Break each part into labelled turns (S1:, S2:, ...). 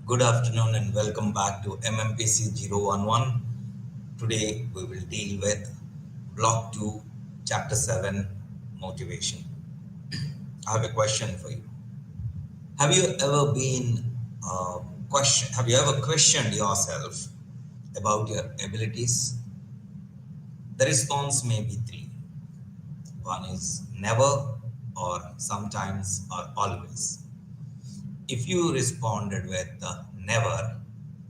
S1: Good afternoon and welcome back to MMPC 011. Today we will deal with Block 2, Chapter 7, Motivation. I have a question for you. Have you ever have you ever questioned yourself about your abilities? The response may be three. One is never, or sometimes, or always. If you responded with never,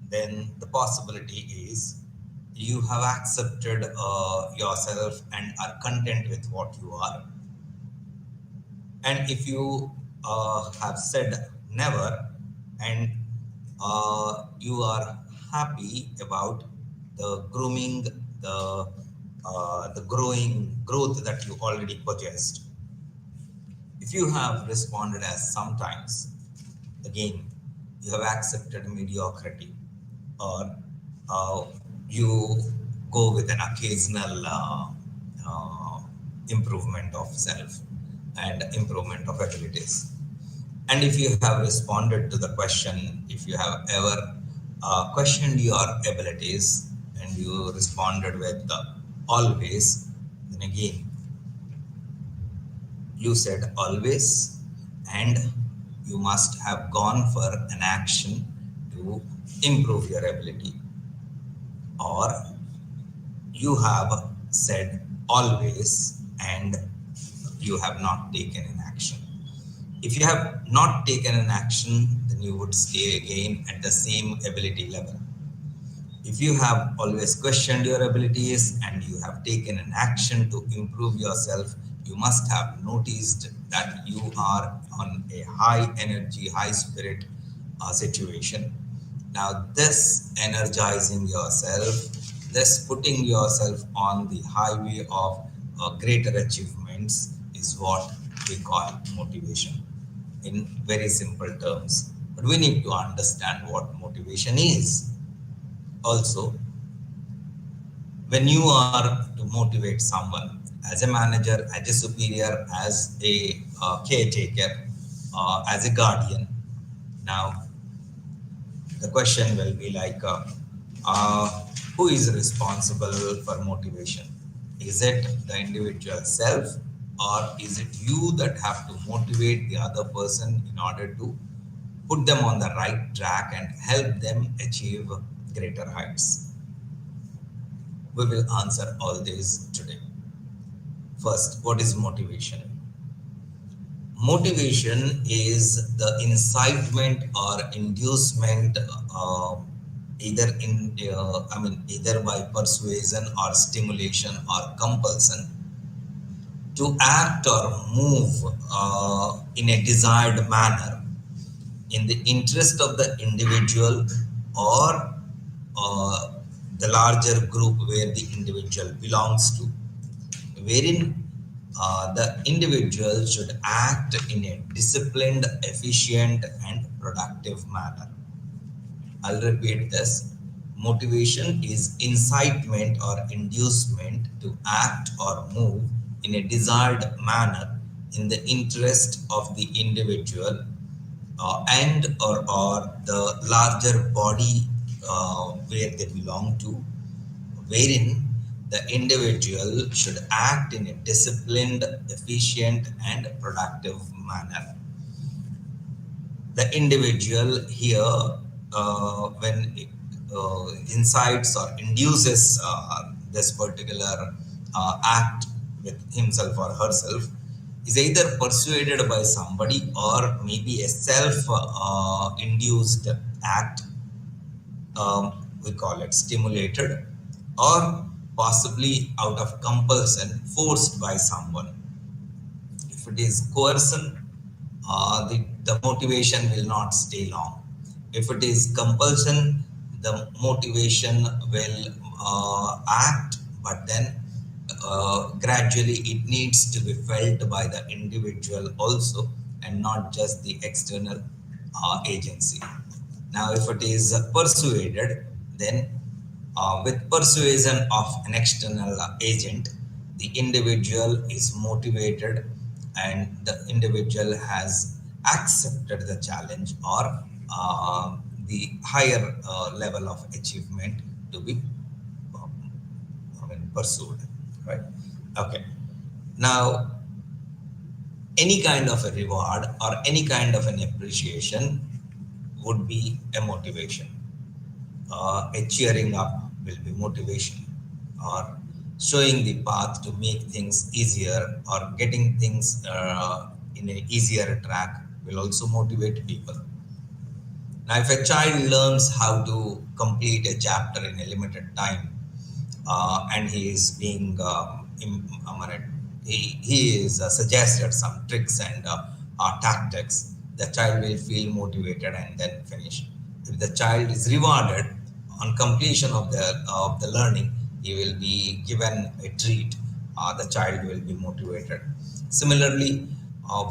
S1: then the possibility is you have accepted yourself and are content with what you are. And if you have said never and you are happy about the grooming, the growing growth that you already possessed. If you have responded as sometimes, again, you have accepted mediocrity, or uh, you go with an occasional improvement of self and improvement of abilities. And if you have responded to the question, if you have ever questioned your abilities and you responded with always, then again, you said always, and you must have gone for an action to improve your ability, or you have said always and you have not taken an action. If you have not taken an action, then you would stay again at the same ability level. If you have always questioned your abilities and you have taken an action to improve yourself, you must have noticed that you are on a high energy, high spirit situation. Now, this energizing yourself, this putting yourself on the highway of greater achievements is what we call motivation in very simple terms. But we need to understand what motivation is. Also, when you are to motivate someone as a manager, as a superior, as a caretaker, as a guardian, now the question will be like, who is responsible for motivation? Is it the individual self, or is it you that have to motivate the other person in order to put them on the right track and help them achieve greater heights? We will answer all this today. First, what is motivation? Motivation is the incitement or inducement, either by persuasion or stimulation or compulsion, to act or move in a desired manner in the interest of the individual or the larger group where the individual belongs to, wherein the individual should act in a disciplined, efficient, and productive manner. I'll repeat this. Motivation is incitement or inducement to act or move in a desired manner in the interest of the individual and or the larger body where they belong to, wherein the individual should act in a disciplined, efficient, and productive manner. The individual here, when incites or induces this particular act with himself or herself, is either persuaded by somebody or maybe a self-induced act, we call it stimulated, or possibly out of compulsion, forced by someone. If it is coercion, the motivation will not stay long. If it is compulsion, the motivation will act, but then gradually it needs to be felt by the individual also, and not just the external agency. Now, if it is persuaded, then with persuasion of an external agent, the individual is motivated and the individual has accepted the challenge or the higher level of achievement to be um, pursued, right? Okay. Now, any kind of a reward or any kind of an appreciation would be a motivation. A cheering up will be motivation, or showing the path to make things easier, or getting things in an easier track will also motivate people. Now, if a child learns how to complete a chapter in a limited time, and he is being, he is suggested some tricks and tactics, the child will feel motivated and then finish. If the child is rewarded on completion of the learning, he will be given a treat. The child will be motivated. Similarly,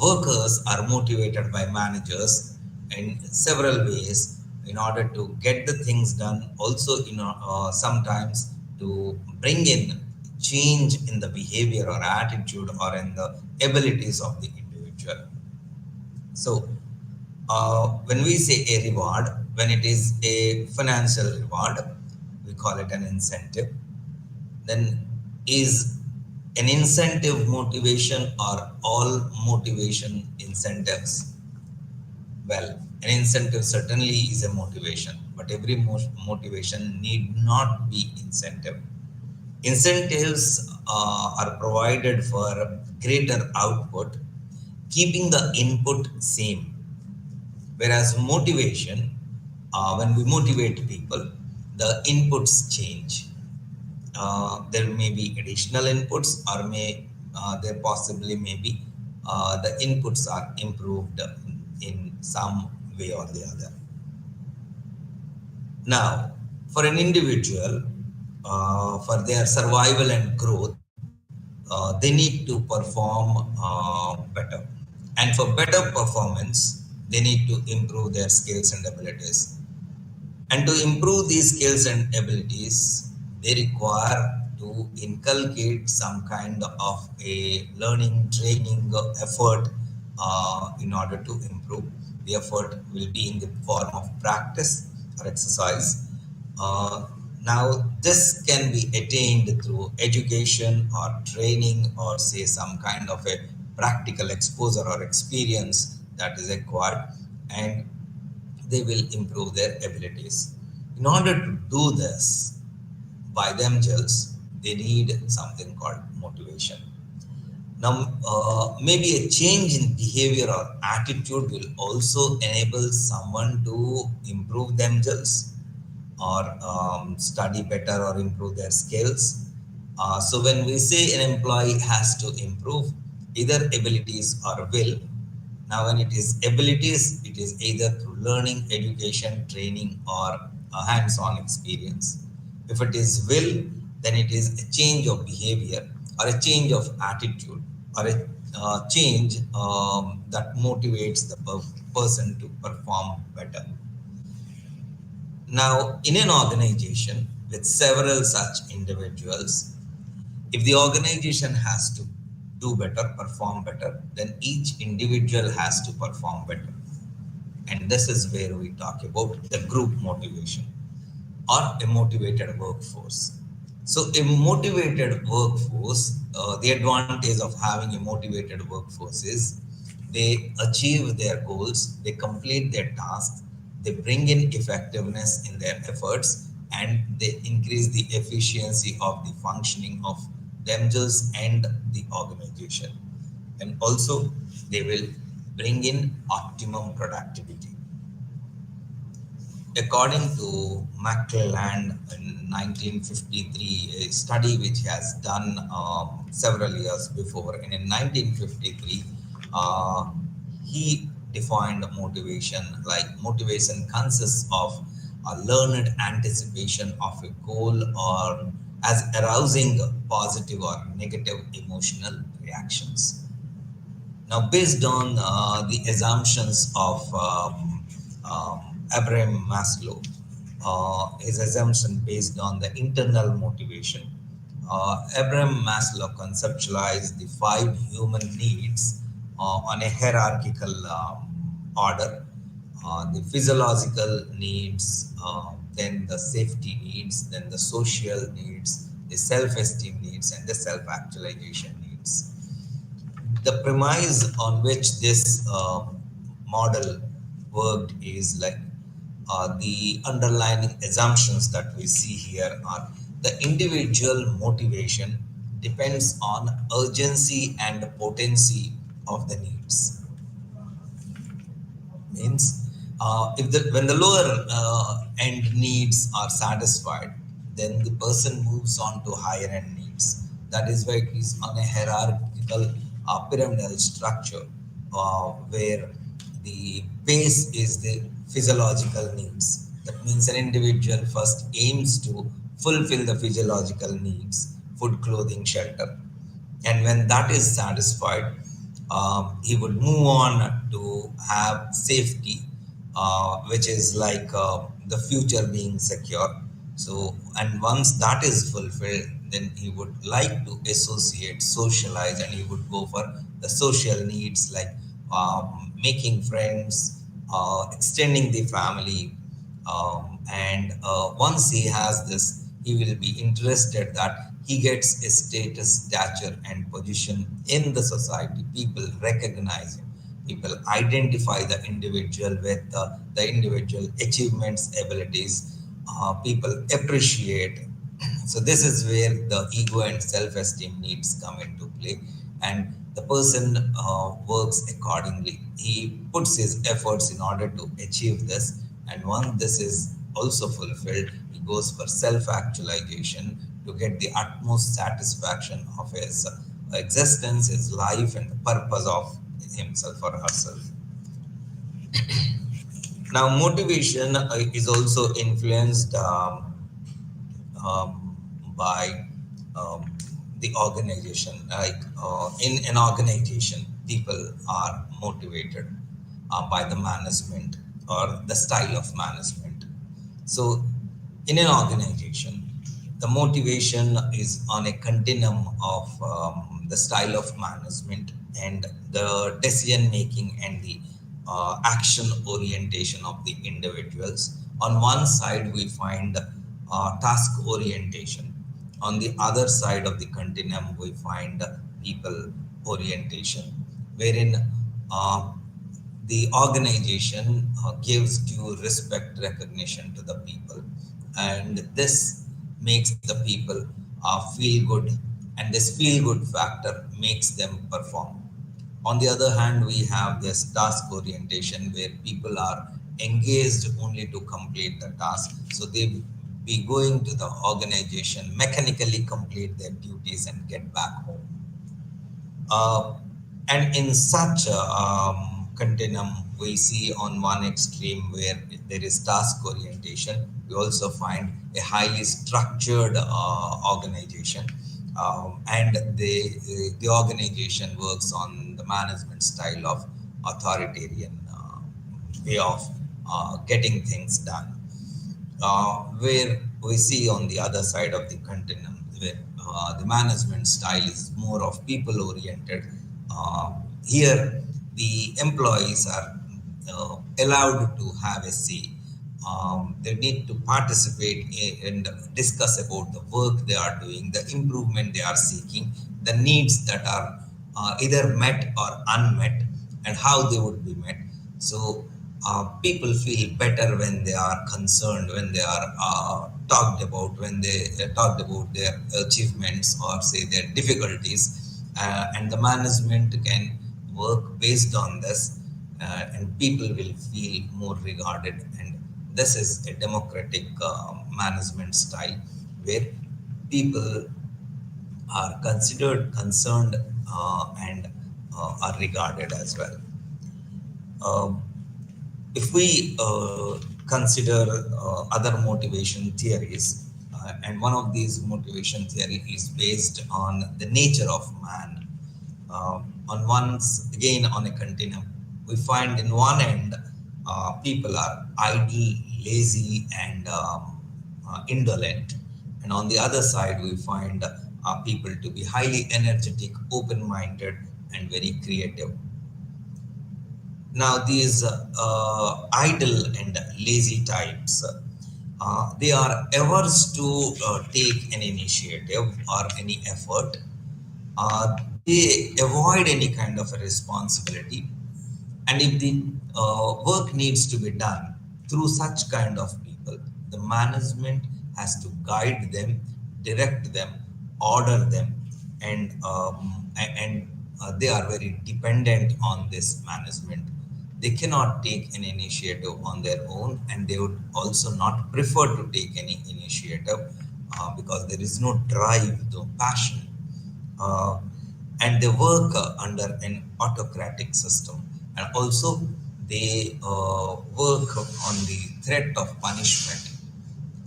S1: workers are motivated by managers in several ways in order to get the things done. Also, sometimes to bring in change in the behavior or attitude or in the abilities of the individual. So, when we say a reward, when it is a financial reward, we call it an incentive. Then, is an incentive motivation or all motivation incentives? Well, an incentive certainly is a motivation, but every motivation need not be incentive. Incentives are provided for greater output, keeping the input same. Whereas motivation, when we motivate people, the inputs change. There may be additional inputs, or there possibly may be the inputs are improved in some way or the other. Now, for an individual, for their survival and growth, they need to perform better. And for better performance, they need to improve their skills and abilities. And to improve these skills and abilities, they require to inculcate some kind of a learning, training effort in order to improve. The effort will be in the form of practice or exercise. Uh, Now, this can be attained through education or training, or say some kind of a practical exposure or experience that is acquired, and they will improve their abilities. In order to do this by themselves, they need something called motivation. Now, maybe a change in behavior or attitude will also enable someone to improve themselves, or study better or improve their skills. So, when we say an employee has to improve either abilities or will, now when it is abilities, it is either through learning, education, training, or a hands-on experience. If it is will, then it is a change of behavior or a change of attitude, or a change that motivates the person to perform better. Now, in an organization with several such individuals, if the organization has to do better, perform better, then each individual has to perform better. And this is where we talk about the group motivation or a motivated workforce. So, a motivated workforce, the advantage of having a motivated workforce is they achieve their goals, they complete their tasks, they bring in effectiveness in their efforts, and they increase the efficiency of the functioning of themselves and the organization. And also, they will bring in optimum productivity. According to McClelland in 1953, a study which has done several years before, and in 1953, uh, he defined motivation like motivation consists of a learned anticipation of a goal, or as arousing positive or negative emotional reactions. Now, based on the assumptions of Abraham Maslow, his assumption based on the internal motivation, Abraham Maslow conceptualized the five human needs on a hierarchical order. the physiological needs, then the safety needs, then the social needs, the self-esteem needs, and the self-actualization needs. The premise on which this model worked is like the underlying assumptions that we see here are the individual motivation depends on urgency and potency of the needs. Means if the when the lower end needs are satisfied, then the person moves on to higher end needs. That is why it is on a hierarchical pyramidal structure where the base is the physiological needs. That means an individual first aims to fulfill the physiological needs: food, clothing, shelter. And when that is satisfied, he would move on to have safety, which is like the future being secure. So, and once that is fulfilled, then he would like to associate, socialize, and he would go for the social needs like making friends, extending the family, and once he has this, he will be interested that he gets a status, stature, and position in the society. People recognize him. People identify the individual with the individual achievements, abilities. People appreciate. So this is where the ego and self-esteem needs come into play, and the person works accordingly. He puts his efforts in order to achieve this, and once this is also fulfilled, he goes for self-actualization to get the utmost satisfaction of his existence, his life, and the purpose of himself or herself. Now, motivation is also influenced by the organization. Like in an organization, people are motivated by the management or the style of management. So, in an organization, the motivation is on a continuum of the style of management and the decision making and the action orientation of the individuals. On one side, we find task orientation. On the other side of the continuum, we find people orientation, wherein uh, the organization gives due respect, recognition to the people, and this makes the people feel good, and this feel good factor makes them perform. On the other hand, we have this task orientation where people are engaged only to complete the task. So they be going to the organization, mechanically complete their duties and get back home. Uh, and in such a continuum, we see on one extreme where there is task orientation, we also find a highly structured organization. And the organization works on the management style of authoritarian way of getting things done, where we see on the other side of the continuum where the management style is more of people oriented. Here, the employees are allowed to have a say. They need to participate and discuss about the work they are doing, the improvement they are seeking, the needs that are either met or unmet, and how they would be met. So people feel better when they are concerned, when they are talked about, when they talked about their achievements or say their difficulties, and the management can work based on this, and people will feel more regarded. And this is a democratic management style where people are considered, concerned, and are regarded as well. Um, if we consider other motivation theories, and one of these motivation theory is based on the nature of man. On once again on a continuum, we find in one end people are idle, lazy, and indolent, and on the other side we find people to be highly energetic, open-minded, and very creative. Now, these idle and lazy types, they are averse to take an initiative or any effort. They avoid any kind of a responsibility, and if the work needs to be done through such kind of people, the management has to guide them, direct them, order them, and they are very dependent on this management. They cannot take an initiative on their own, and they would also not prefer to take any initiative because there is no drive, no passion, uh, and they work under an autocratic system, and also they work on the threat of punishment,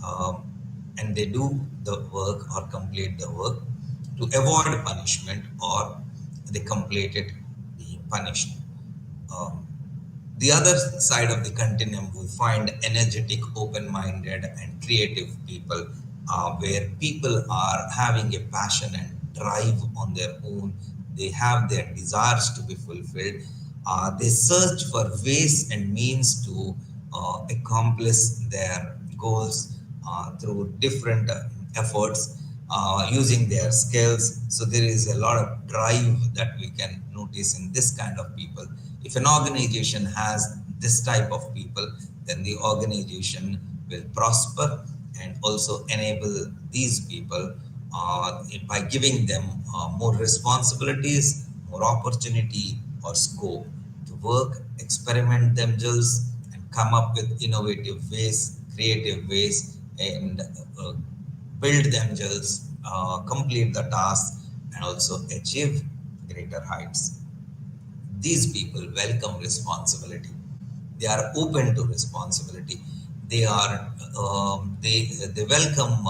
S1: um, and they do the work or complete the work to avoid punishment, or they complete it being punished. um, the other side of the continuum, we find energetic, open minded, and creative people, where people are having a passion and drive on their own. They have their desires to be fulfilled. They search for ways and means to accomplish their goals through different efforts, using their skills. So there is a lot of drive that we can notice in this kind of people. If an organization has this type of people, then the organization will prosper, and also enable these people by giving them more responsibilities, more opportunity or scope to work, experiment themselves, and come up with innovative ways, creative ways, and build themselves, complete the task, and also achieve greater heights. These people welcome responsibility. They are open to responsibility. They welcome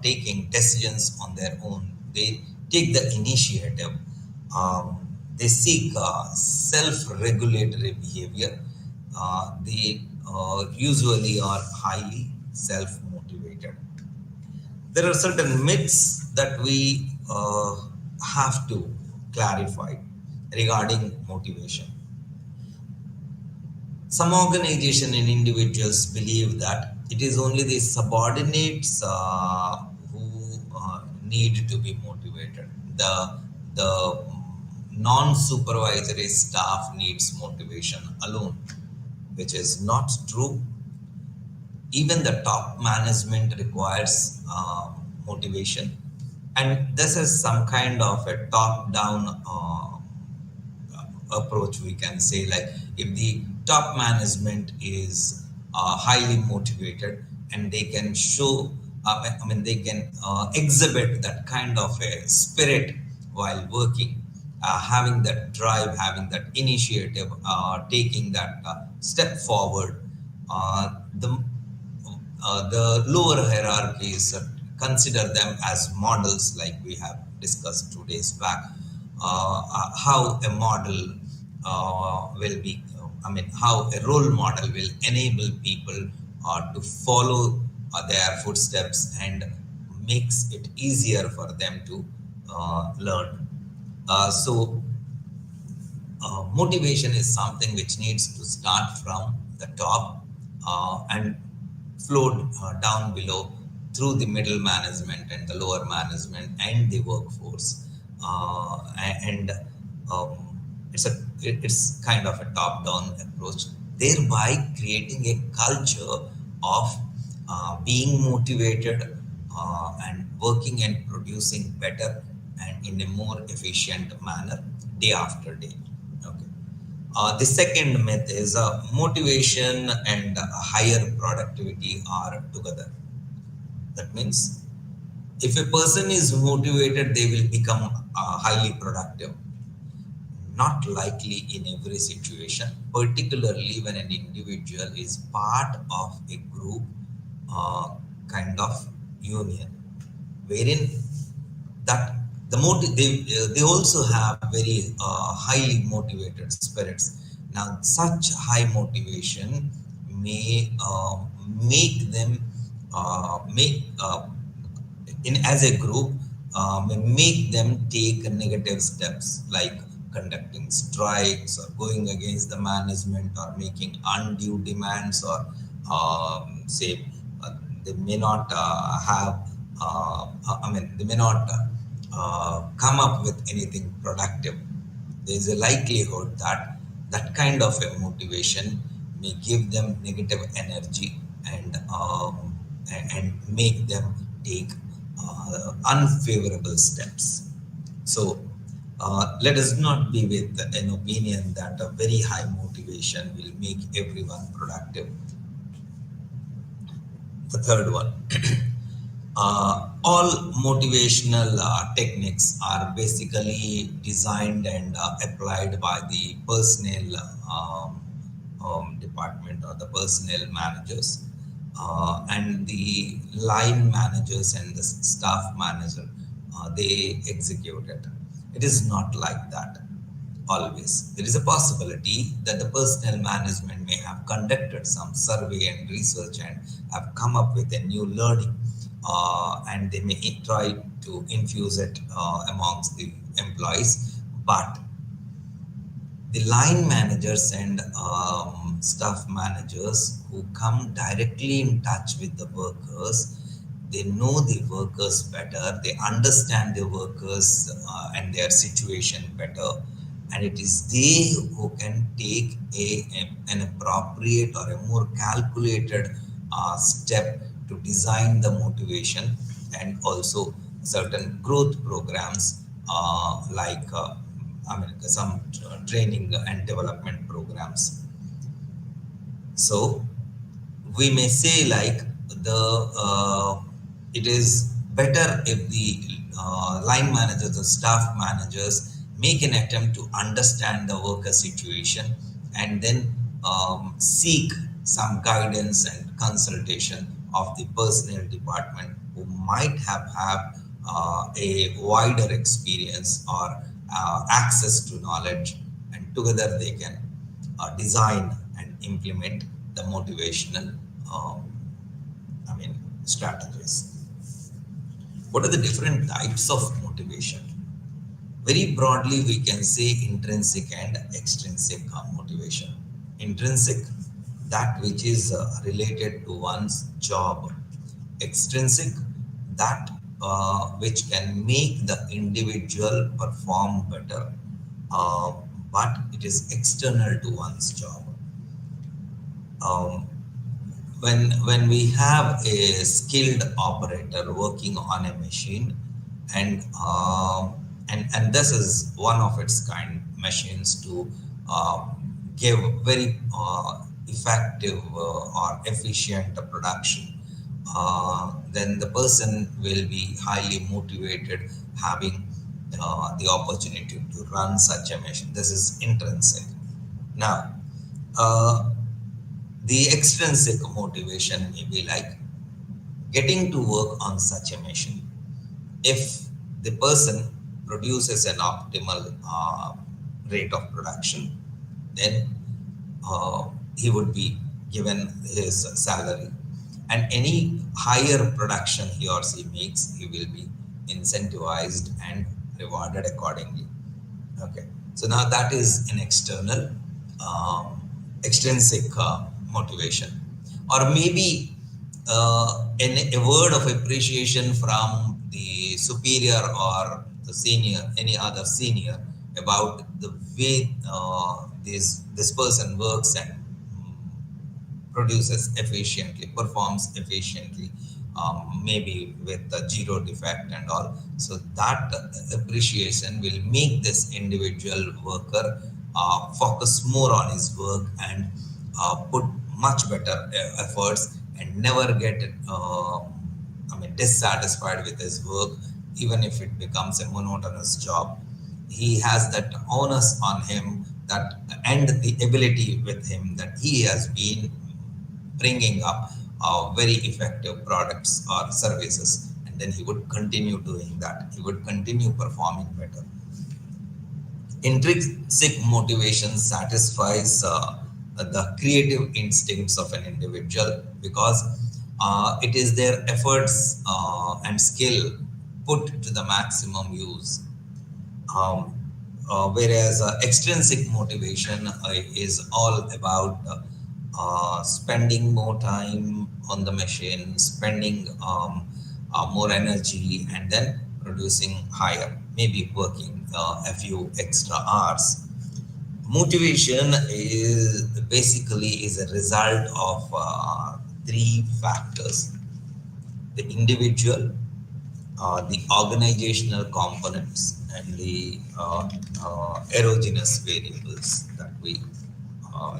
S1: taking decisions on their own. They take the initiative. They seek self-regulatory behavior. They usually are highly self-motivated. There are certain myths that we have to clarify regarding motivation. Some organization and individuals believe that it is only the subordinates who need to be motivated. The non-supervisory staff needs motivation alone, which is not true. Even the top management requires motivation, and this is some kind of a top-down approach, we can say. Like, if the top management is highly motivated, and they can show, they can exhibit that kind of a spirit while working, having that drive, having that initiative, taking that step forward. The lower hierarchies consider them as models, like we have discussed 2 days back. How a model will be, how a role model will enable people to follow their footsteps, and makes it easier for them to learn. Motivation is something which needs to start from the top, and flowed down below through the middle management and the lower management and the workforce. And it's kind of a top-down approach, thereby creating a culture of being motivated, and working and producing better and in a more efficient manner day after day. Okay. The second myth is motivation and higher productivity are together. That means if a person is motivated, they will become highly productive. Not likely in every situation, particularly when an individual is part of a group, kind of union, wherein that they also have very highly motivated spirits. Now, such high motivation may make them make in as a group, may make them take negative steps, like conducting strikes or going against the management or making undue demands or say they may not have I mean they may not come up with anything productive. There is a likelihood that that kind of a motivation may give them negative energy and make them take unfavorable steps. So let us not be with an opinion that a very high motivation will make everyone productive. The third one, all motivational techniques are basically designed and applied by the personnel department or the personnel managers and the line managers and the staff manager. They execute it. It is not like that always. There is a possibility that the personnel management may have conducted some survey and research and have come up with a new learning, and they may try to infuse it amongst the employees. But the line managers and staff managers who come directly in touch with the workers, they know the workers better, they understand the workers and their situation better, and it is they who can take an appropriate or a more calculated step to design the motivation and also certain growth programs I mean some training and development programs. So we may say like the it is better if the line managers or staff managers make an attempt to understand the worker situation and then seek some guidance and consultation of the personnel department who might have a wider experience or access to knowledge, and together they can design and implement the motivational strategies. What are the different types of motivation? Very broadly, we can say intrinsic and extrinsic motivation. Intrinsic, that which is related to one's job. Extrinsic, that which can make the individual perform better, but it is external to one's job. Um, when we have a skilled operator working on a machine, and this is one of its kind machines to give very effective or efficient production, then the person will be highly motivated having the opportunity to run such a machine. This is intrinsic. Now, the extrinsic motivation may be like getting to work on such a machine. If the person produces an optimal rate of production, then he would be given his salary. And any higher production he or she makes, he will be incentivized and rewarded accordingly. Okay, so now that is an external, extrinsic motivation, or maybe a word of appreciation from the superior or the senior, any other senior, about the way this person works and produces efficiently, performs efficiently, maybe with a zero defect and all. So that appreciation will make this individual worker focus more on his work and put much better efforts and never get dissatisfied with his work, even if it becomes a monotonous job. He has that onus on him that and the ability with him that he has been bringing up very effective products or services, and then he would continue doing that. He would continue performing better. Intrinsic motivation satisfies the creative instincts of an individual because it is their efforts and skill put to the maximum use. whereas extrinsic motivation is all about spending more time on the machine, spending more energy, and then producing higher, maybe working a few extra hours. Motivation is basically is a result of three factors: the individual, the organizational components, and the erogenous variables that we,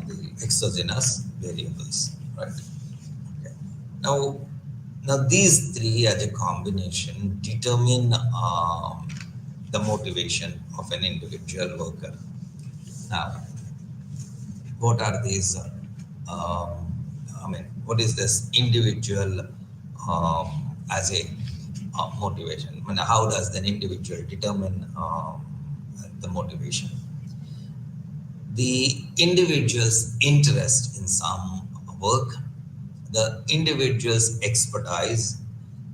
S1: the exogenous variables, right? Okay. Now, now these three as a combination determine the motivation of an individual worker. Now, what are these? What is this individual as a motivation? I mean, how does the individual determine the motivation? The individual's interest in some work, the individual's expertise,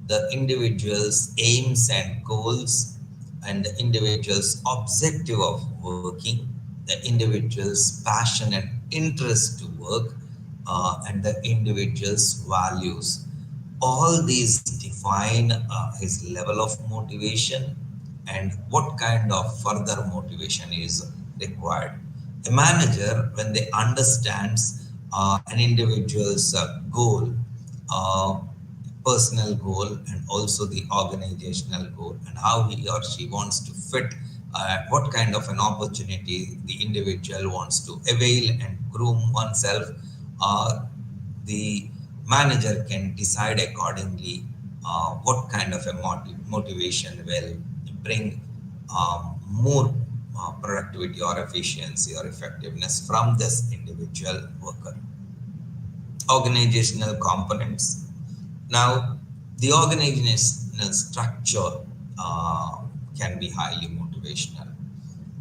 S1: the individual's aims and goals, and the individual's objective of working, the individual's passion and interest to work, and the individual's values. All these define his level of motivation and what kind of further motivation is required. A manager, when they understands an individual's goal, uh, personal goal, and also the organizational goal, and how he or she wants to fit, what kind of an opportunity the individual wants to avail and groom oneself, the manager can decide accordingly what kind of a motivation will bring more productivity or efficiency or effectiveness from this individual worker. Organizational components. Now, the organizational structure can be highly motivational,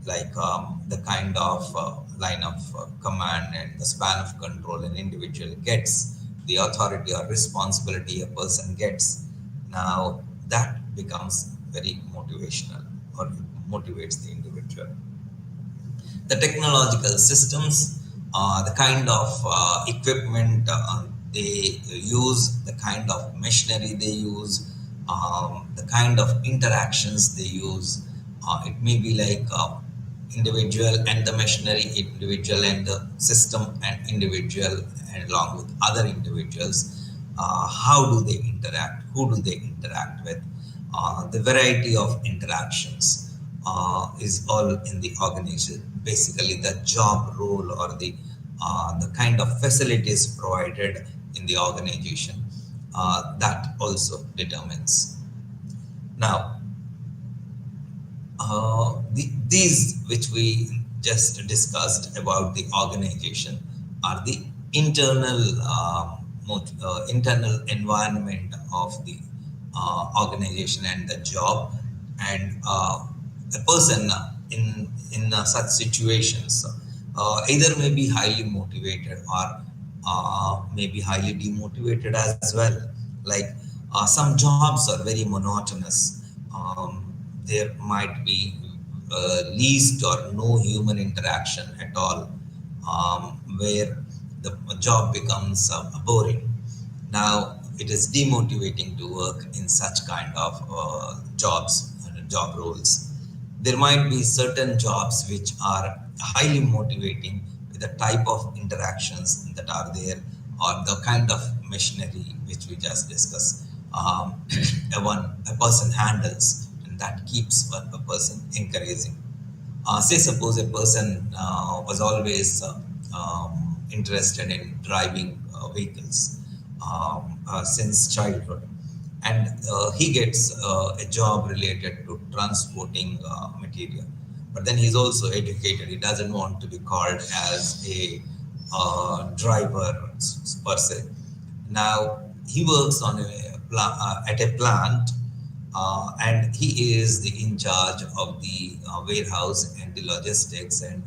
S1: like the kind of line of command and the span of control an individual gets, the authority or responsibility a person gets. Now, that becomes very motivational or motivates the individual. The technological systems, the kind of equipment they use, the kind of machinery they use, the kind of interactions they use. It may be like individual and the machinery, individual and the system, and individual and along with other individuals. How do they interact? Who do they interact with? The variety of interactions is all in the organization. Basically, the job role or the kind of facilities provided in the organization, that also determines. Now, these which we just discussed about the organization are the internal internal environment of the organization and the job, and a person in such situations either may be highly motivated or may be highly demotivated as well. Like some jobs are very monotonous. There might be least or no human interaction at all, where the job becomes boring. Now, it is demotivating to work in such kind of jobs, job roles. There might be certain jobs which are highly motivating with the type of interactions that are there, or the kind of machinery which we just discussed. A person handles, and that keeps a person encouraging. Say suppose a person was always interested in driving vehicles since childhood, and he gets a job related to transporting material, but then he's also educated. He doesn't want to be called as a driver per se. Now he works on at a plant, and he is the in charge of the warehouse and the logistics, and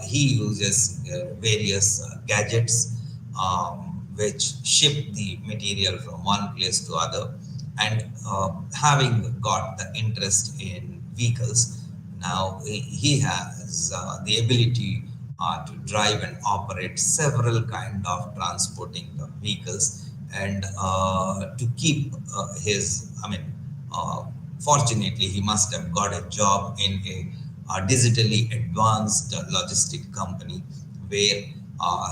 S1: he uses various gadgets which ship the material from one place to other. And having got the interest in vehicles, Now he has the ability to drive and operate several kind of transporting vehicles, and to keep his, I mean, uh, fortunately, he must have got a job in a digitally advanced logistic company where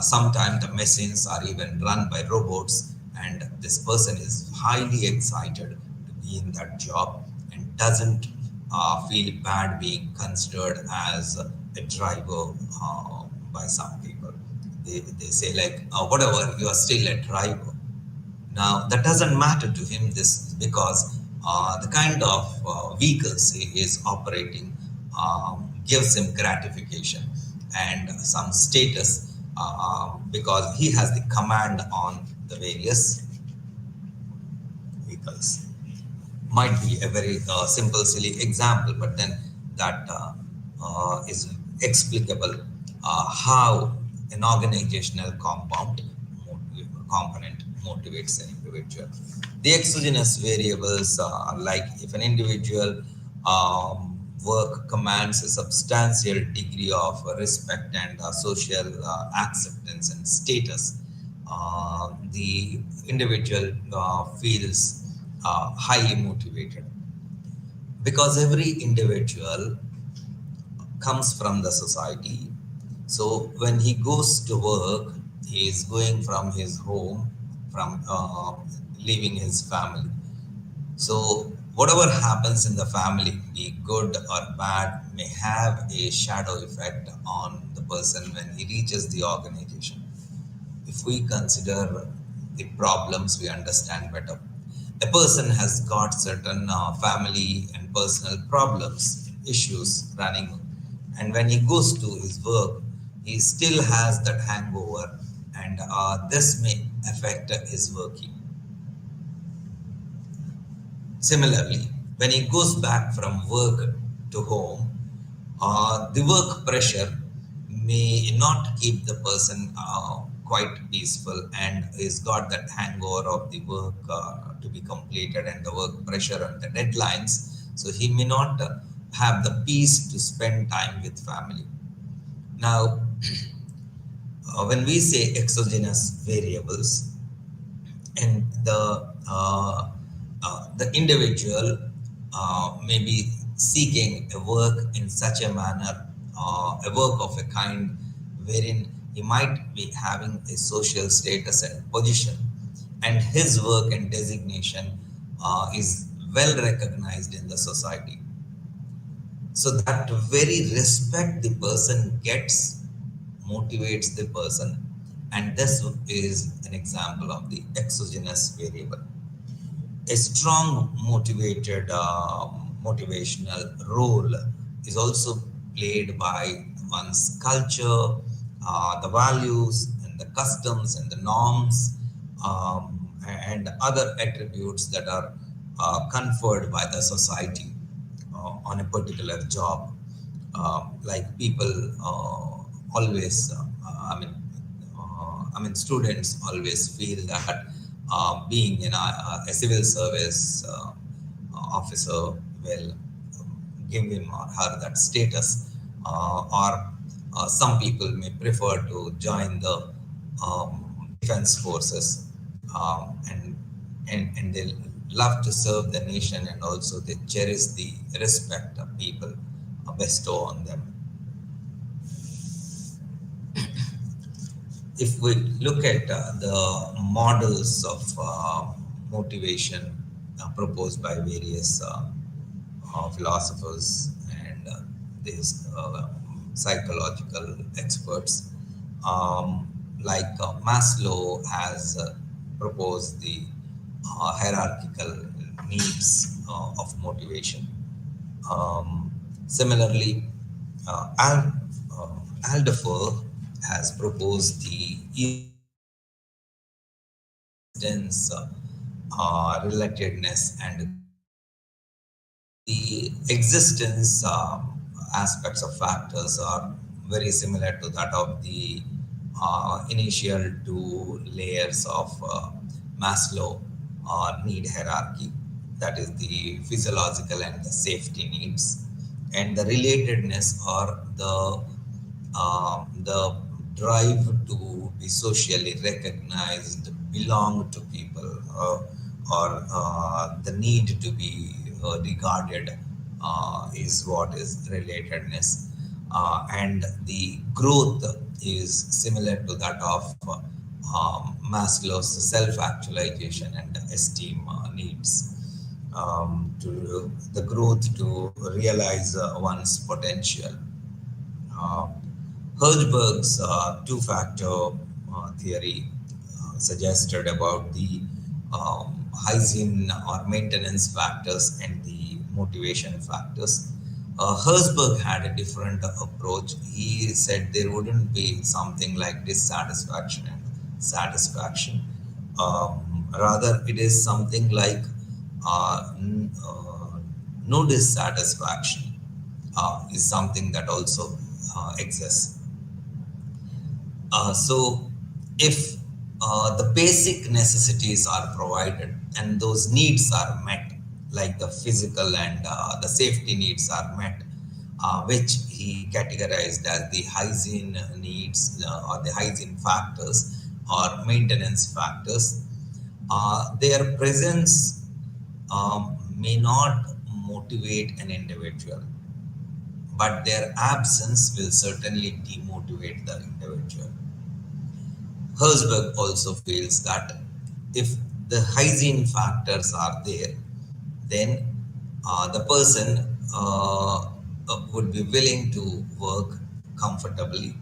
S1: sometimes the machines are even run by robots, and this person is highly excited to be in that job and doesn't feel bad being considered as a driver by some people. They say like, whatever, you are still a driver. Now, that doesn't matter to him this because the kind of vehicles he is operating gives him gratification and some status because he has the command on the various vehicles. Might be a very simple, silly example, but then that is explicable how an organizational component motivates an individual. The exogenous variables are like if an individual work commands a substantial degree of respect and social acceptance and status, the individual feels highly motivated because every individual comes from the society. So when he goes to work, he is going from his home, from leaving his family. So whatever happens in the family, be good or bad, may have a shadow effect on the person when he reaches the organization. If we consider the problems, we understand better. A person has got certain family and personal problems, issues running, and when he goes to his work, he still has that hangover, and this may affect his working. Similarly, when he goes back from work to home, the work pressure may not keep the person quite peaceful, and he's got that hangover of the work to be completed and the work pressure and the deadlines. So he may not have the peace to spend time with family. Now, when we say exogenous variables, and the individual may be seeking a work in such a manner, a work of a kind wherein he might be having a social status and position, and his work and designation is well recognized in the society. So that very respect the person gets motivates the person, and this is an example of the exogenous variable. A strong motivated motivational role is also played by one's culture, the values and the customs and the norms, and other attributes that are conferred by the society on a particular job. Like people always, I mean, students always feel that being in a civil service officer will give him or her that status, or some people may prefer to join the defense forces, and they love to serve the nation, and also they cherish the respect of people bestow on them. If we look at the models of motivation proposed by various philosophers and these psychological experts, like Maslow has proposed the hierarchical needs of motivation. Similarly, Alderfer has proposed the existence, relatedness, and the existence aspects of factors are very similar to that of the initial two layers of Maslow need hierarchy, that is the physiological and the safety needs. and the relatedness or the drive to be socially recognized, belong to people, or the need to be regarded is what is relatedness. And the growth is similar to that of Maslow's self-actualization and esteem needs, to the growth to realize one's potential. Uh, Hertzberg's two-factor theory suggested about the hygiene or maintenance factors and the motivation factors. Herzberg had a different approach. He said there wouldn't be something like dissatisfaction and satisfaction. Rather, it is something like no dissatisfaction is something that also exists. So, if the basic necessities are provided and those needs are met, like the physical and the safety needs are met, which he categorized as the hygiene needs or the hygiene factors or maintenance factors, their presence may not motivate an individual, but their absence will certainly demotivate the individual. Herzberg also feels that if the hygiene factors are there, then the person would be willing to work comfortably,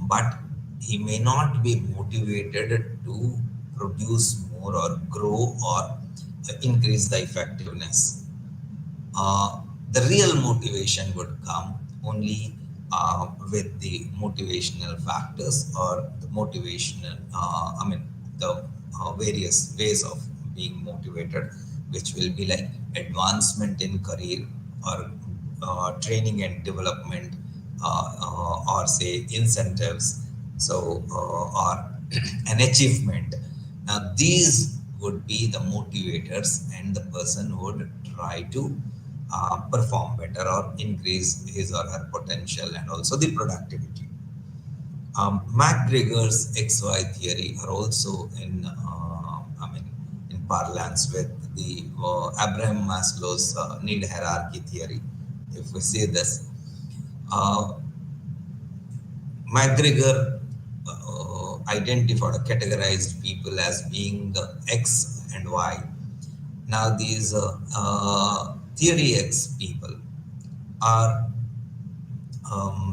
S1: but he may not be motivated to produce more or grow or increase the effectiveness. The real motivation would come only with the motivational factors or the motivational, the various ways of being motivated, which will be like advancement in career or training and development, or say incentives, so or an achievement. Now, these would be the motivators, and the person would try to perform better or increase his or her potential and also the productivity. MacGregor's XY theory are also in parlance with the Abraham Maslow's need hierarchy theory. If we see this, uh, MacGregor identified or categorized people as being X and Y. Now, these theory X people are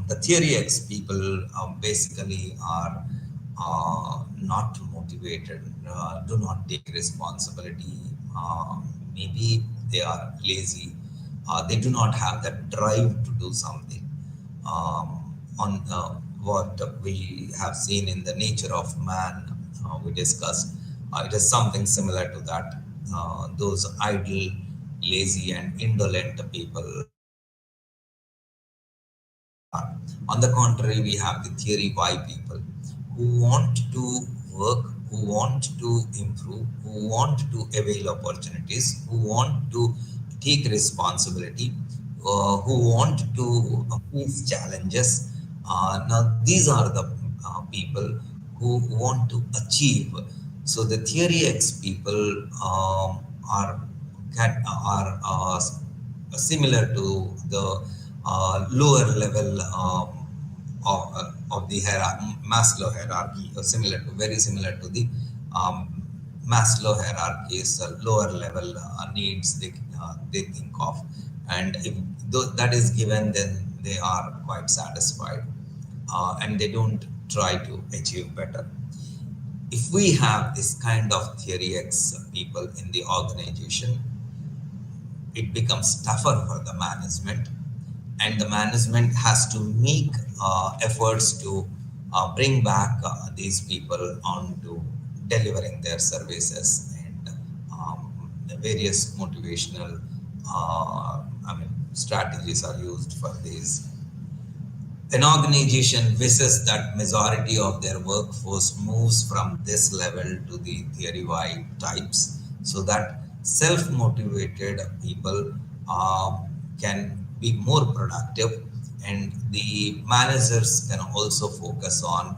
S1: the theory X people basically are not motivated, do not take responsibility. Maybe they are lazy. They do not have that drive to do something. On what we have seen in the nature of man, we discussed, it is something similar to that. Those idle, lazy, and indolent people are. On the contrary, we have the theory Y people who want to work, who want to improve, who want to avail opportunities, who want to take responsibility, who want to face challenges. Now, these are the people who want to achieve. So, the theory X people are similar to the lower level of the Maslow hierarchy, or similar to, very similar to the Maslow hierarchy's lower level needs they think of, and if that is given, then they are quite satisfied, and they don't try to achieve better. If we have this kind of theory X people in the organization, it becomes tougher for the management, and the management has to make efforts to bring back these people onto delivering their services, and the various motivational strategies are used for these. An organization wishes that majority of their workforce moves from this level to the theory Y types, so that self-motivated people can be more productive, and the managers can also focus on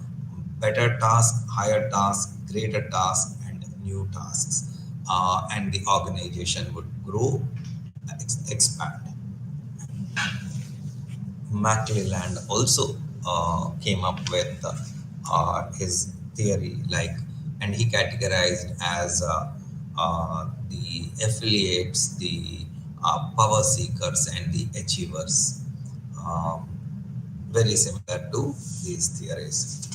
S1: better tasks, higher tasks, greater tasks, and new tasks. And the organization would grow and expand. McClelland also came up with his theory, like, and he categorized as the affiliates, the power seekers, and the achievers. Um, Very similar to these theories.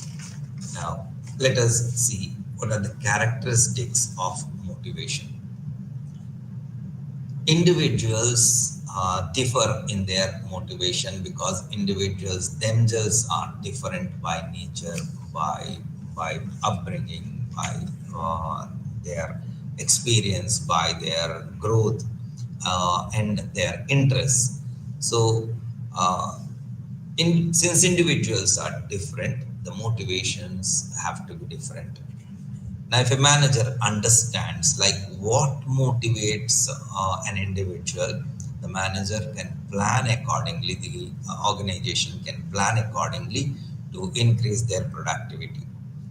S1: Now, let us see what are the characteristics of motivation. Individuals differ in their motivation because individuals themselves are different by nature, by upbringing, by their experience, by their growth, and their interests. So, uh, since individuals are different, the motivations have to be different. Now, if a manager understands like what motivates an individual, the manager can plan accordingly, the organization can plan accordingly to increase their productivity.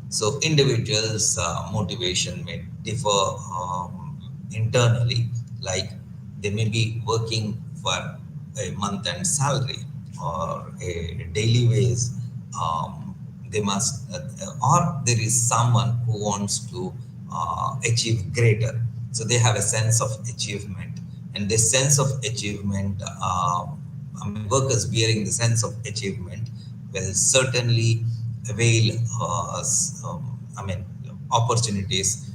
S1: So, individuals' motivation may differ internally, like they may be working for a month end salary or a daily wage. They must, or there is someone who wants to achieve greater. So they have a sense of achievement, and this sense of achievement, I mean, workers bearing the sense of achievement will certainly avail, I mean, opportunities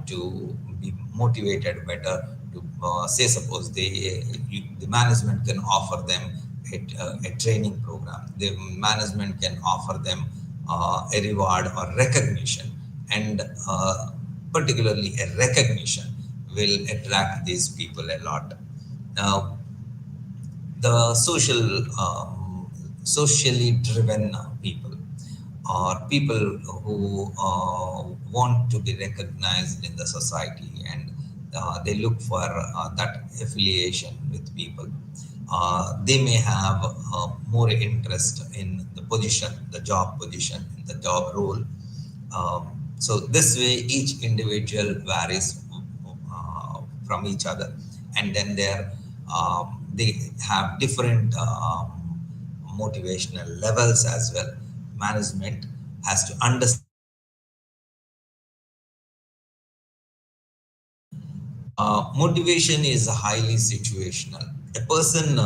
S1: to be motivated better. To say, suppose the management can offer them a training program. The management can offer them a reward or recognition, and particularly a recognition will attract these people a lot. Now, the socially driven people, or people who want to be recognized in the society, and they look for that affiliation with people. They may have more interest in the position, the job position, the job role. So this way, each individual varies from each other, and then they have different motivational levels as well. Management has to understand. Motivation is highly situational. A person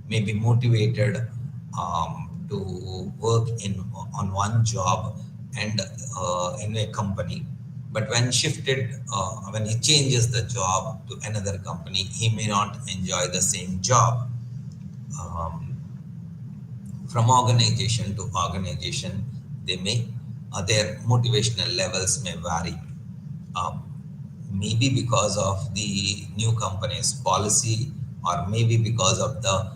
S1: may be motivated to work in on one job and in a company, but when he changes the job to another company, he may not enjoy the same job. Um, from organization to organization, they may their motivational levels may vary. Um, Maybe because of the new company's policy, or maybe because of the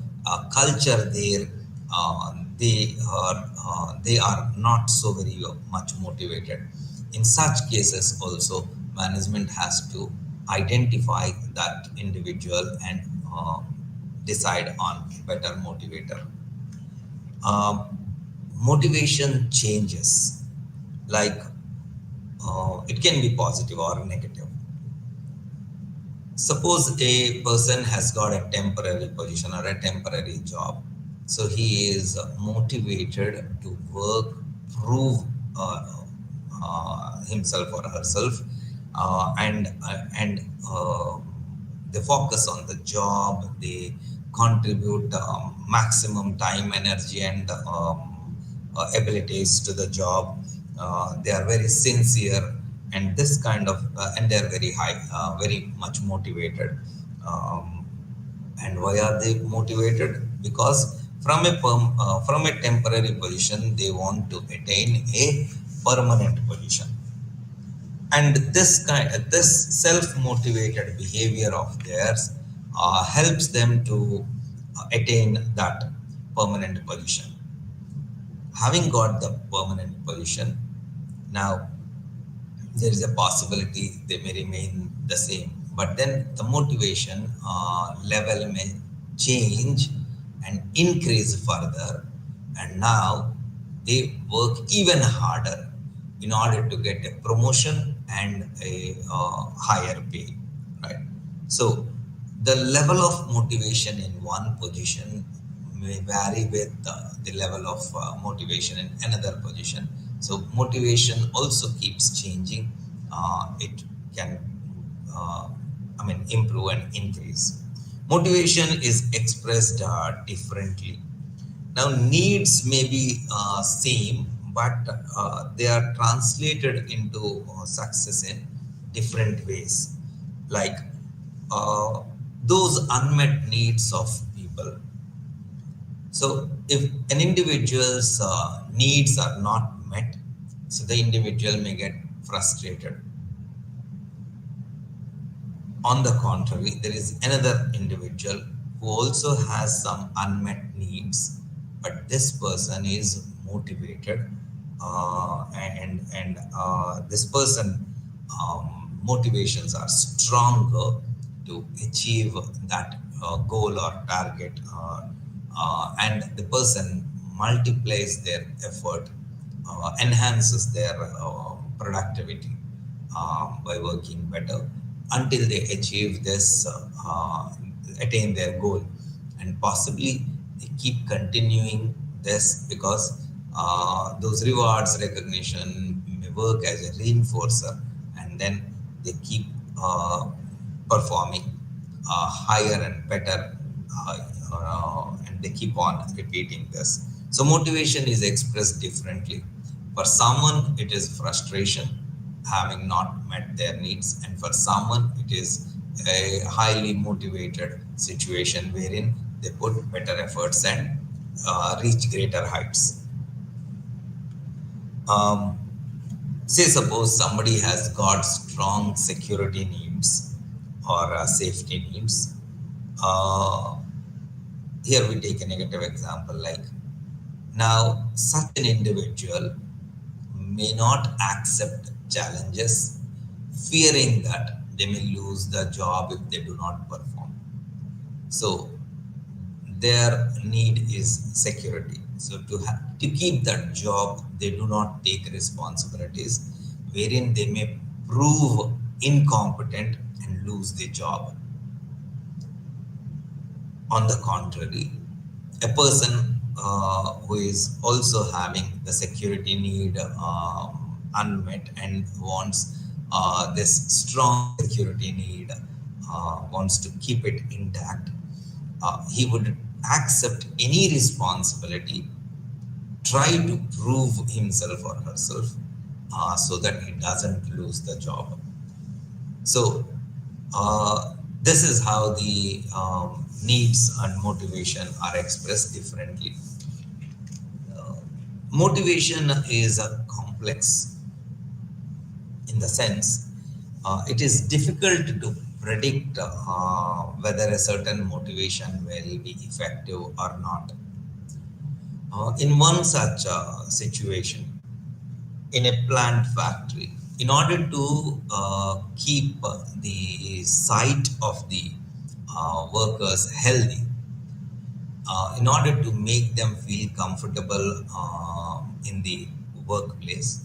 S1: culture there, they are not so very much motivated. In such cases, also management has to identify that individual and decide on better motivator. Um, Motivation changes, like it can be positive or negative. Suppose a person has got a temporary position or a temporary job, so he is motivated to work, prove himself or herself, and they focus on the job. They contribute maximum time, energy, and abilities to the job. They are very sincere, and this kind of and they are very high, very much motivated. Um, and why are they motivated? Because from a temporary position, they want to attain a permanent position, and this self-motivated behavior of theirs helps them to attain that permanent position. Having got the permanent position, now there is a possibility they may remain the same but then the motivation level may change and increase further, and now they work even harder in order to get a promotion and a higher pay, right? So the level of motivation in one position may vary with the level of motivation in another position. So motivation also keeps changing. It can, uh, improve and increase. Motivation is expressed differently. Now, needs may be same, but they are translated into success in different ways. Like uh, those unmet needs of people. So, if an individual's needs are not met, so the individual may get frustrated. On the contrary, there is another individual who also has some unmet needs, but this person is motivated, and this person motivations are stronger to achieve that goal or target, and the person multiplies their effort, enhances their productivity by working better until they achieve this, attain their goal. And possibly they keep continuing this because those rewards, recognition may work as a reinforcer, and then they keep performing higher and better, and they keep on repeating this. So motivation is expressed differently. For someone, it is frustration, having not met their needs, and for someone, it is a highly motivated situation wherein they put better efforts and reach greater heights. Um, Say, suppose somebody has got strong security needs or safety needs. Uh, Here we take a negative example, like now such an individual may not accept challenges, fearing that they may lose the job if they do not perform. So their need is security. So to keep that job, they do not take responsibilities, wherein they may prove incompetent and lose the job. On the contrary, a person who is also having the security need unmet and wants this strong security need, wants to keep it intact, he would accept any responsibility, try to prove himself or herself, so that he doesn't lose the job. So, this is how the needs and motivation are expressed differently. Motivation is a complex in the sense it is difficult to predict whether a certain motivation will be effective or not. In one such situation, in a plant factory, in order to keep the site of the workers healthy, in order to make them feel comfortable in the workplace,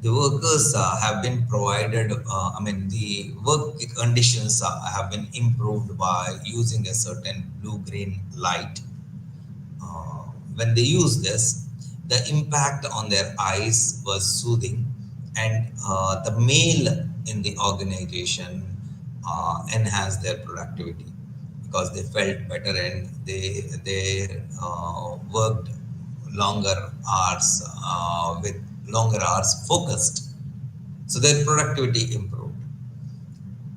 S1: the workers have been provided, the work conditions have been improved by using a certain blue-green light. When they use this, the impact on their eyes was soothing, and the male in the organization enhanced their productivity because they felt better and they worked longer hours, with longer hours focused, so their productivity improved.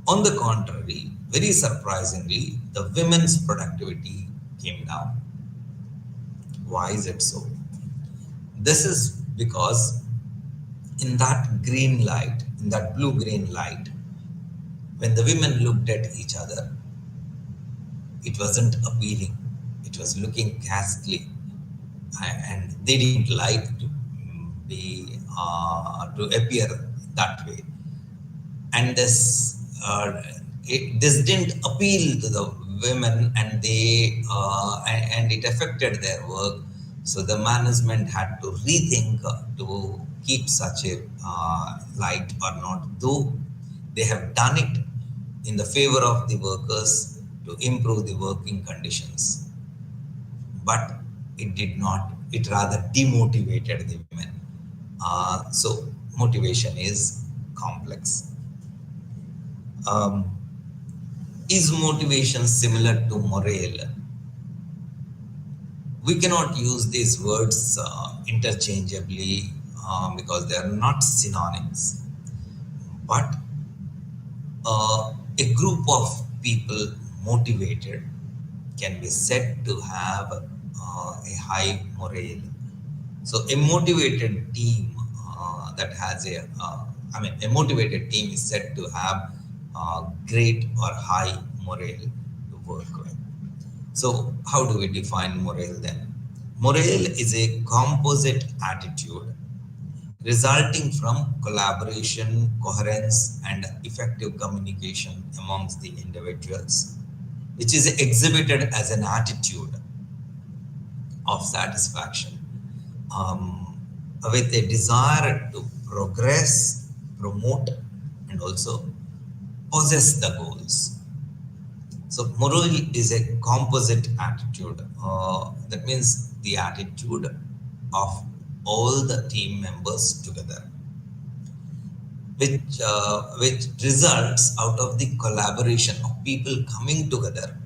S1: On the contrary, very surprisingly, the women's productivity came down. Why is it so? This is because in that green light, in that blue green light, when the women looked at each other, it wasn't appealing. It was looking ghastly, and they didn't like to be to appear that way. And this uh, this didn't appeal to the women, and and it affected their work. So the management had to rethink to keep such a light or not, though they have done it in the favor of the workers to improve the working conditions, but it did not, it rather demotivated the women. So motivation is complex. um, is motivation similar to morale? We cannot use these words interchangeably because they are not synonyms. But a group of people motivated can be said to have a high morale. So a motivated team a motivated team is said to have great or high morale to work with. So, how do we define morale then? Morale is a composite attitude resulting from collaboration, coherence, and effective communication amongst the individuals, which is exhibited as an attitude of satisfaction, with a desire to progress, promote, and also possess the goals. So morale is a composite attitude. That means the attitude of all the team members together, which results out of the collaboration of people coming together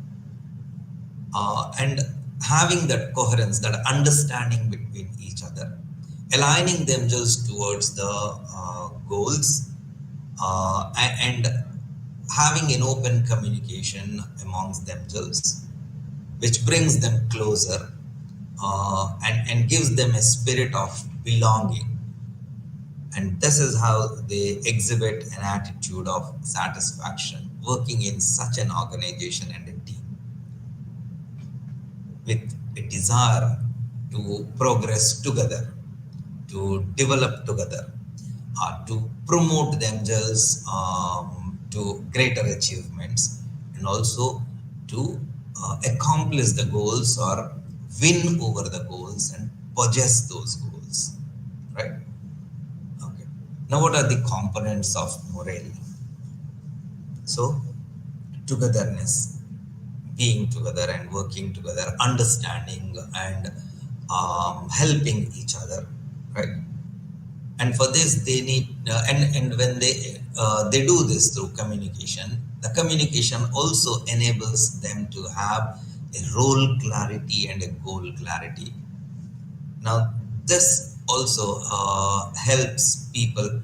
S1: and having that coherence, that understanding between each other, aligning themselves towards the goals, and having an open communication amongst themselves, which brings them closer and gives them a spirit of belonging. And this is how they exhibit an attitude of satisfaction working in such an organization and a team, with a desire to progress together, to develop together, to promote themselves to greater achievements, and also to accomplish the goals or win over the goals and possess those goals. Right? Okay. Now, what are the components of morale? So, togetherness, being together and working together, understanding and helping each other, right? And for this, they need and when they do this through communication, the communication also enables them to have a role clarity and a goal clarity. Now, this also helps people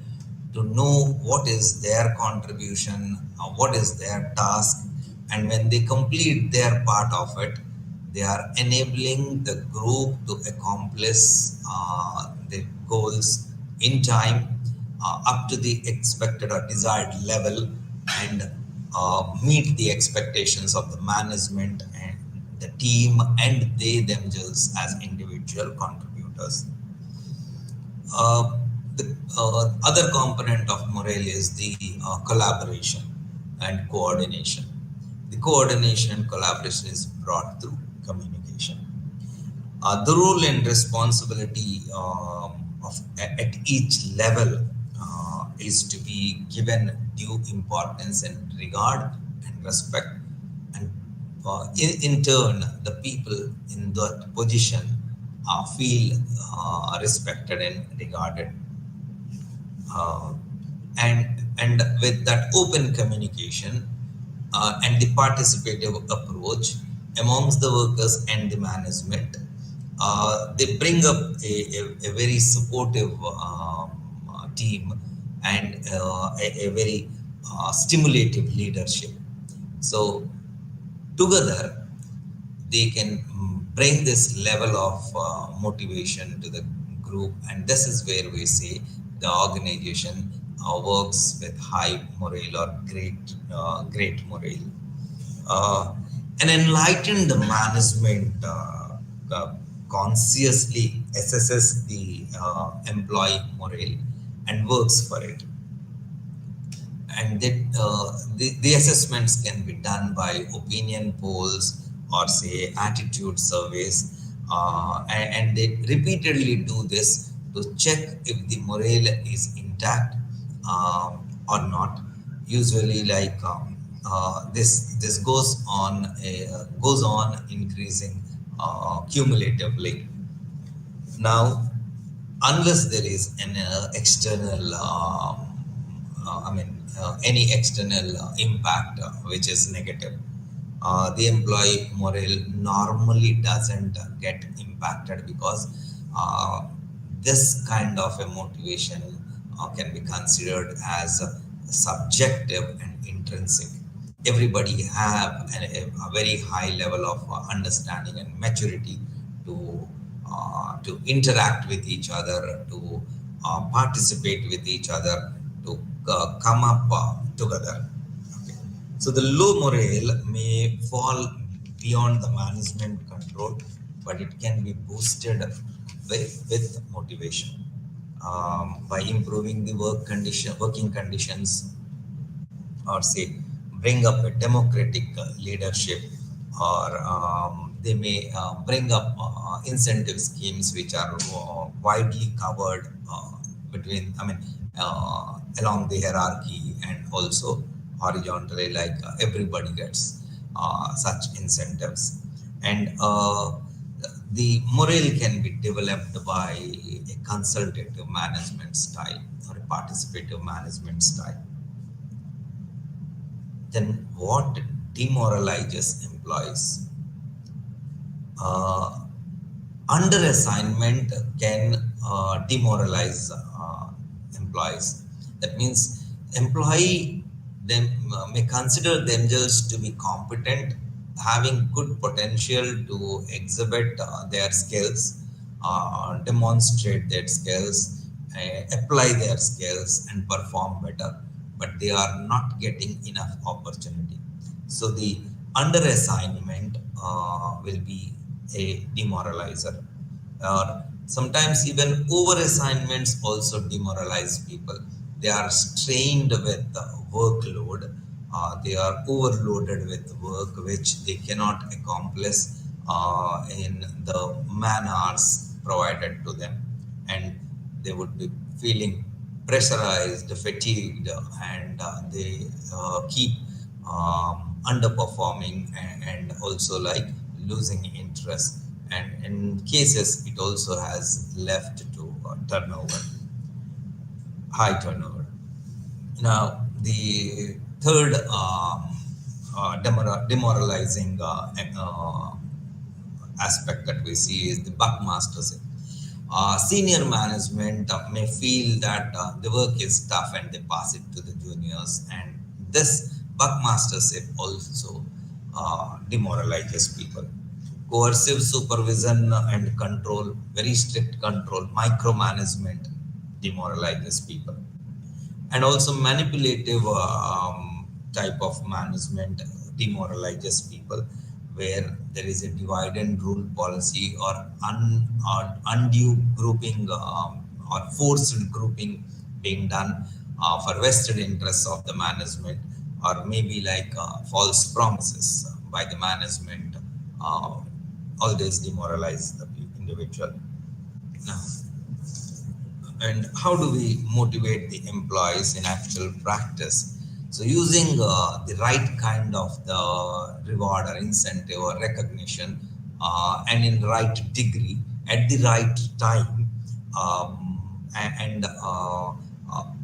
S1: to know what is their contribution, what is their task, and when they complete their part of it, they are enabling the group to accomplish the goals in time, up to the expected or desired level, and meet the expectations of the management and the team and they themselves as individual contributors. The other component of morale is the collaboration and coordination. The coordination and collaboration is brought through communication. The role and responsibility at each level is to be given due importance and regard and respect, and in turn, the people in that position feel respected and regarded. Uh, and with that open communication and the participative approach amongst the workers and the management, they bring up a very supportive team and a very stimulative leadership. So together they can bring this level of motivation to the group, and this is where we say the organization works with high morale or great morale. An enlightened management consciously assesses the employee morale and works for it. and that the assessments can be done by opinion polls or say attitude surveys, and they repeatedly do this to check if the morale is intact or not. Usually, like this goes on increasing cumulatively. Now, unless there is an external, any external impact which is negative, the employee morale normally doesn't get impacted because this kind of a motivation can be considered as subjective and intrinsic. Everybody have a very high level of understanding and maturity to interact with each other, to participate with each other, to come up together. Okay. So the low morale may fall beyond the management control, but it can be boosted with motivation by improving the working conditions, or say bring up a democratic leadership, or they may bring up incentive schemes which are widely covered between, along the hierarchy and also horizontally, like everybody gets such incentives. And the morale can be developed by a consultative management style or a participative management style. Then what demoralizes employees? Uh, Under assignment can demoralize employees. That means employee them may consider themselves to be competent, having good potential to exhibit their skills, demonstrate their skills, apply their skills, and perform better, but they are not getting enough opportunity. So the under assignment will be a demoralizer. Or sometimes even over assignments also demoralize people. They are strained with the workload. They are overloaded with work which they cannot accomplish in the man hours provided to them, and they would be feeling pressurized, fatigued, and they keep underperforming, and also like losing interest. And in cases, it also has left to turnover, high turnover. Now, the third demoralizing aspect that we see is the buckmastership. Senior management may feel that the work is tough and they pass it to the juniors, and this buckmastership also demoralizes people. Coercive supervision and control, very strict control, micromanagement demoralizes people. And also manipulative type of management demoralizes people, where there is a divide and rule policy, or undue grouping or forced grouping being done for vested interests of the management, or maybe like false promises by the management always demoralize the individual. Now, and how do we motivate the employees in actual practice? So using the right kind of the reward or incentive or recognition, and in right degree at the right time, and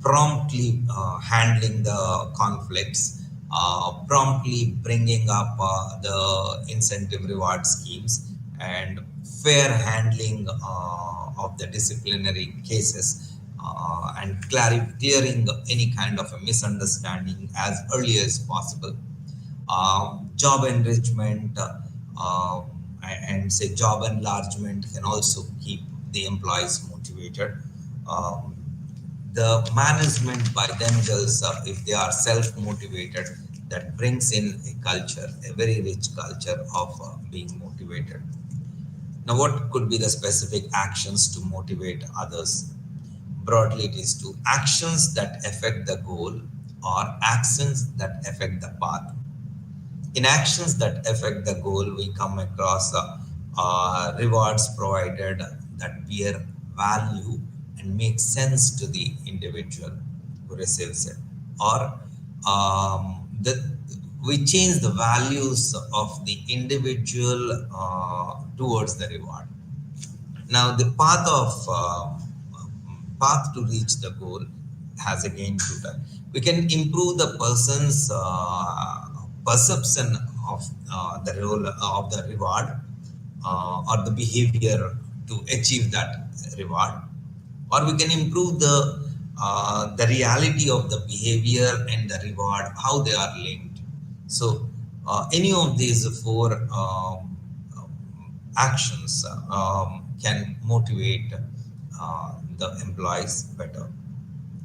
S1: promptly handling the conflicts, promptly bringing up the incentive reward schemes, and fair handling of the disciplinary cases, and clearing any kind of a misunderstanding as early as possible. Job enrichment and say job enlargement can also keep the employees motivated. Um, the management by themselves, if they are self-motivated, that brings in a culture, a very rich culture of being motivated. Now, what could be the specific actions to motivate others? Broadly, it is to actions that affect the goal or actions that affect the path. In actions that affect the goal, we come across rewards provided that bear value and make sense to the individual who receives it. Or we change the values of the individual towards the reward. Now, the path to reach the goal has again two types. We can improve the person's perception of the role of the reward or the behavior to achieve that reward, or we can improve the reality of the behavior and the reward, how they are linked. So, any of these four actions can motivate the employees better.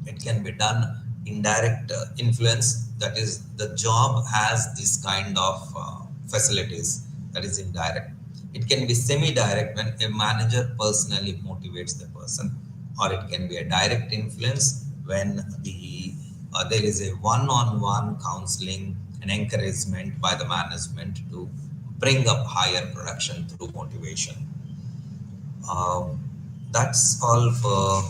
S1: It can be done indirect influence, that is, the job has this kind of facilities, that is indirect. It can be semi-direct when a manager personally motivates the person, or it can be a direct influence when there is a one-on-one counseling and encouragement by the management to bring up higher production through motivation. Um, that's all for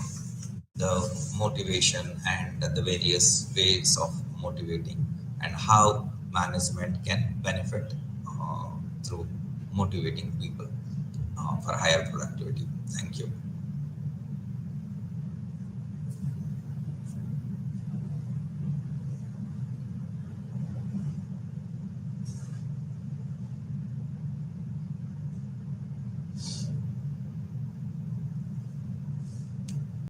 S1: the motivation and the various ways of motivating and how management can benefit through motivating people for higher productivity. Thank you.